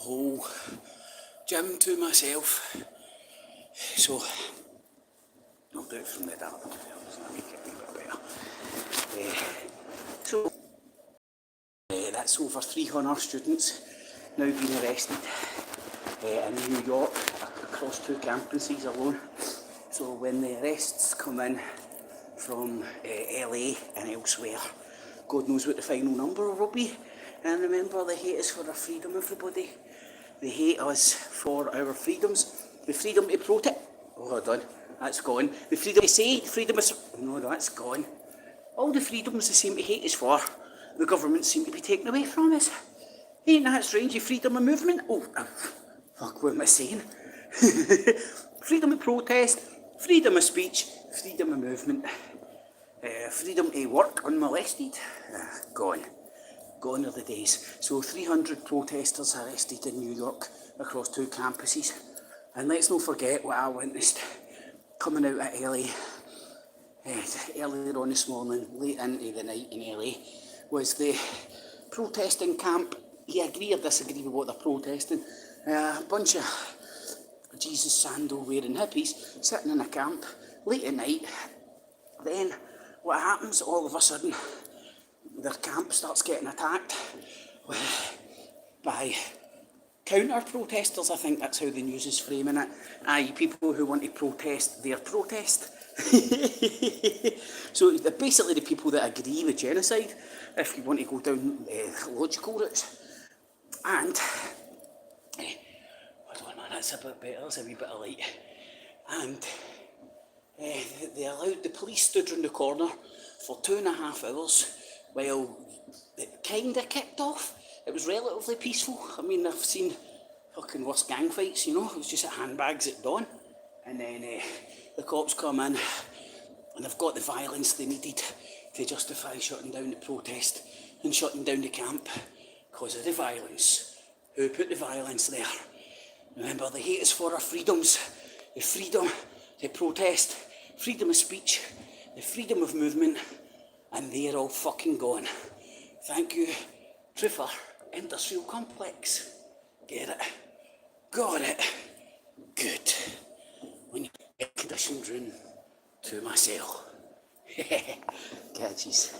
whole gym to myself. So I'll do it from the dark. Doesn't that make it a bit better? So that's over 300 students now being arrested in New York across 2 campuses alone. So when the arrests come in from LA and elsewhere, God knows what the final number will be. And remember, they hate us for our freedom, everybody. They hate us for our freedoms. The freedom to protest. Oh, hold on, that's gone. The freedom to say, freedom is... No, that's gone. All the freedoms they seem to hate us for, the government seem to be taken away from us. Ain't that strange? Your freedom of movement? Oh, fuck, what am I saying? Freedom of protest, freedom of speech, freedom of movement, freedom to work unmolested. Gone. Gone are the days. So 300 protesters arrested in New York across 2 campuses. And let's not forget what I witnessed coming out of LA earlier on this morning, late into the night in LA, was the protesting camp. You agree or disagree with what they're protesting? A bunch of Jesus sandal wearing hippies sitting in a camp late at night. Then what happens? All of a sudden their camp starts getting attacked by counter-protesters. I think that's how the news is framing it. Aye, people who want to protest their protest. So they're basically the people that agree with genocide, if you want to go down logical routes. And hold on, man, that's a bit better, there's a wee bit of light. And they allowed, the police stood round the corner for 2.5 hours while it kinda kicked off. It was relatively peaceful. I mean, I've seen fucking worse gang fights, you know. It was just at handbags at dawn. And then the cops come in and they've got the violence they needed to justify shutting down the protest and shutting down the camp because of the violence. Who put the violence there? Remember, they hate us for our freedoms. The freedom to protest, freedom of speech, the freedom of movement, and they're all fucking gone. Thank you, Triffer Industrial Complex. Get it? Got it. Good. When you get conditioned room to myself. Catches.